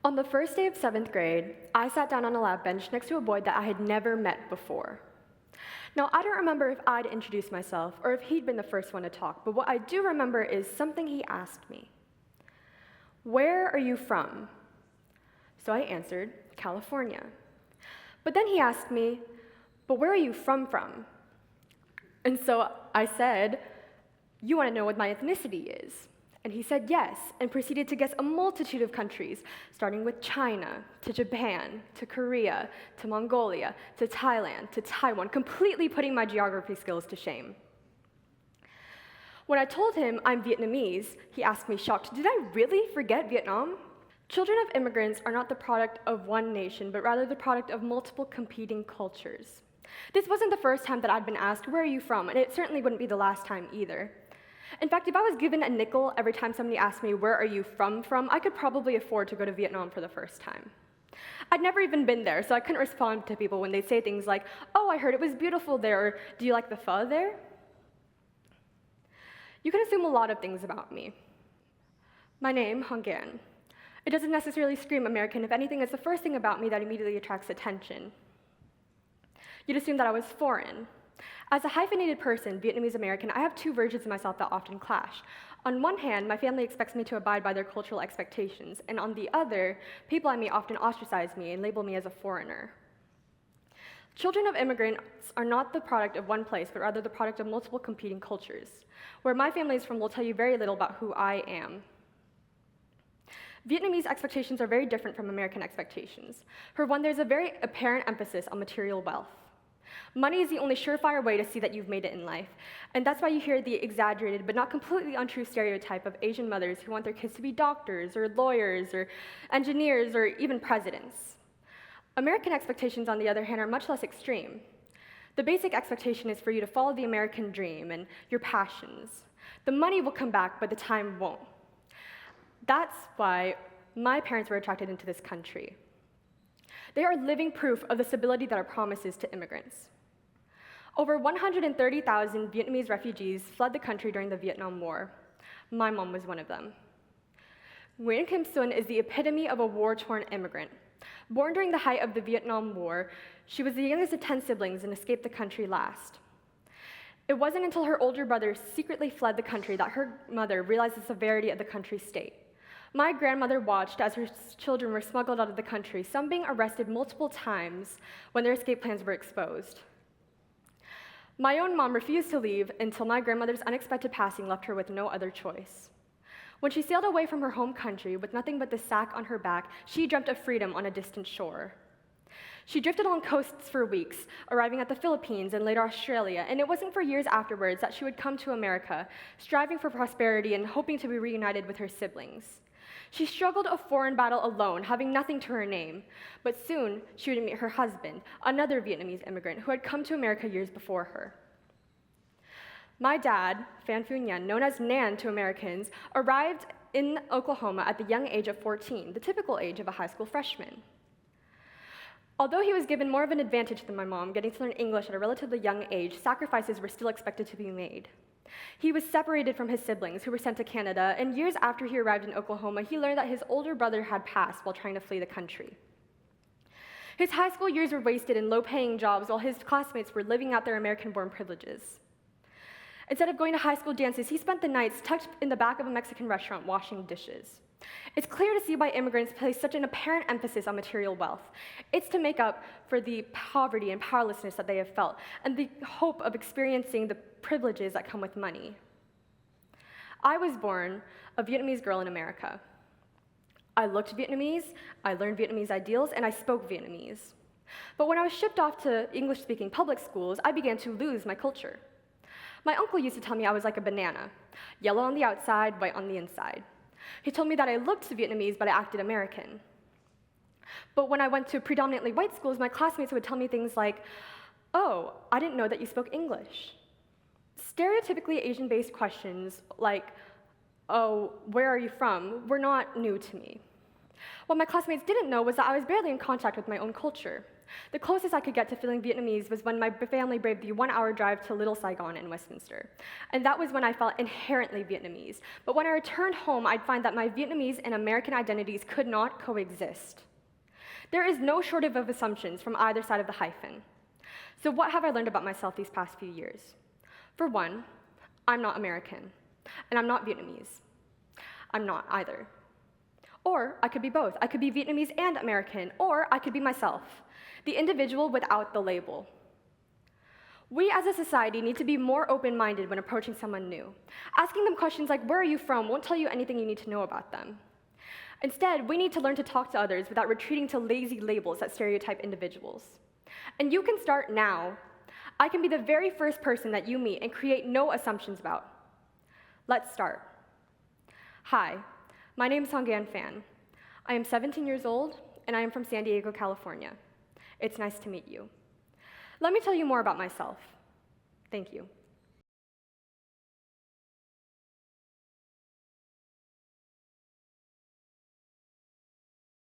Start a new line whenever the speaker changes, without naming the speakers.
On the first day of 7th grade, I sat down on a lab bench next to a boy that I had never met before. Now, I don't remember if I'd introduced myself or if he'd been the first one to talk, but what I do remember is something he asked me. "Where are you from?" So I answered, "California." But then he asked me, "But where are you from?" And so I said, "You want to know what my ethnicity is?" And he said yes, and proceeded to guess a multitude of countries, starting with China, to Japan, to Korea, to Mongolia, to Thailand, to Taiwan, completely putting my geography skills to shame. When I told him I'm Vietnamese, he asked me, shocked, "Did I really forget Vietnam?" Children of immigrants are not the product of one nation, but rather the product of multiple competing cultures. This wasn't the first time that I'd been asked, "Where are you from?" and it certainly wouldn't be the last time either. In fact, if I was given a nickel every time somebody asked me, "Where are you from?" I could probably afford to go to Vietnam for the first time. I'd never even been there, so I couldn't respond to people when they say things like, "Oh, I heard it was beautiful there," or "Do you like the pho there?" You can assume a lot of things about me. My name, Hungarian. It doesn't necessarily scream American. If anything, it's the first thing about me that immediately attracts attention. You'd assume that I was foreign. As a hyphenated person, Vietnamese American, I have two versions of myself that often clash. On one hand, my family expects me to abide by their cultural expectations, and on the other, people I meet often ostracize me and label me as a foreigner. Children of immigrants are not the product of one place, but rather the product of multiple competing cultures. Where my family is from will tell you very little about who I am. Vietnamese expectations are very different from American expectations. For one, there's a very apparent emphasis on material wealth. Money is the only surefire way to see that you've made it in life, and that's why you hear the exaggerated but not completely untrue stereotype of Asian mothers who want their kids to be doctors or lawyers or engineers or even presidents. American expectations, on the other hand, are much less extreme. The basic expectation is for you to follow the American dream and your passions. The money will come back, but the time won't. That's why my parents were attracted into this country. They are living proof of the stability that our promise is to immigrants. Over 130,000 Vietnamese refugees fled the country during the Vietnam War. My mom was one of them. Nguyen Kim Sun is the epitome of a war-torn immigrant. Born during the height of the Vietnam War, she was the youngest of 10 siblings and escaped the country last. It wasn't until her older brother secretly fled the country that her mother realized the severity of the country's state. My grandmother watched as her children were smuggled out of the country, some being arrested multiple times when their escape plans were exposed. My own mom refused to leave until my grandmother's unexpected passing left her with no other choice. When she sailed away from her home country with nothing but the sack on her back, she dreamt of freedom on a distant shore. She drifted along coasts for weeks, arriving at the Philippines and later Australia, and it wasn't for years afterwards that she would come to America, striving for prosperity and hoping to be reunited with her siblings. She struggled a foreign battle alone, having nothing to her name, but soon she would meet her husband, another Vietnamese immigrant who had come to America years before her. My dad, Phan, known as Nan to Americans, arrived in Oklahoma at the young age of 14, the typical age of a high school freshman. Although he was given more of an advantage than my mom, getting to learn English at a relatively young age, sacrifices were still expected to be made. He was separated from his siblings, who were sent to Canada, and years after he arrived in Oklahoma, he learned that his older brother had passed while trying to flee the country. His high school years were wasted in low-paying jobs while his classmates were living out their American-born privileges. Instead of going to high school dances, he spent the nights tucked in the back of a Mexican restaurant washing dishes. It's clear to see why immigrants place such an apparent emphasis on material wealth. It's to make up for the poverty and powerlessness that they have felt, and the hope of experiencing the privileges that come with money. I was born a Vietnamese girl in America. I looked Vietnamese, I learned Vietnamese ideals, and I spoke Vietnamese. But when I was shipped off to English-speaking public schools, I began to lose my culture. My uncle used to tell me I was like a banana, yellow on the outside, white on the inside. He told me that I looked Vietnamese, but I acted American. But when I went to predominantly white schools, my classmates would tell me things like, "Oh, I didn't know that you spoke English." Stereotypically Asian-based questions like, "Oh, where are you from?" were not new to me. What my classmates didn't know was that I was barely in contact with my own culture. The closest I could get to feeling Vietnamese was when my family braved the 1-hour drive to Little Saigon in Westminster. And that was when I felt inherently Vietnamese. But when I returned home, I'd find that my Vietnamese and American identities could not coexist. There is no shortage of assumptions from either side of the hyphen. So what have I learned about myself these past few years? For one, I'm not American, and I'm not Vietnamese. I'm not either. Or I could be both. I could be Vietnamese and American, or I could be myself, the individual without the label. We as a society need to be more open-minded when approaching someone new. Asking them questions like, where are you from, won't tell you anything you need to know about them. Instead, we need to learn to talk to others without retreating to lazy labels that stereotype individuals. And you can start now. I can be the very first person that you meet and create no assumptions about. Let's start. Hi, my name is Phan. I am 17 years old, and I am from San Diego, California. It's nice to meet you. Let me tell you more about myself. Thank you.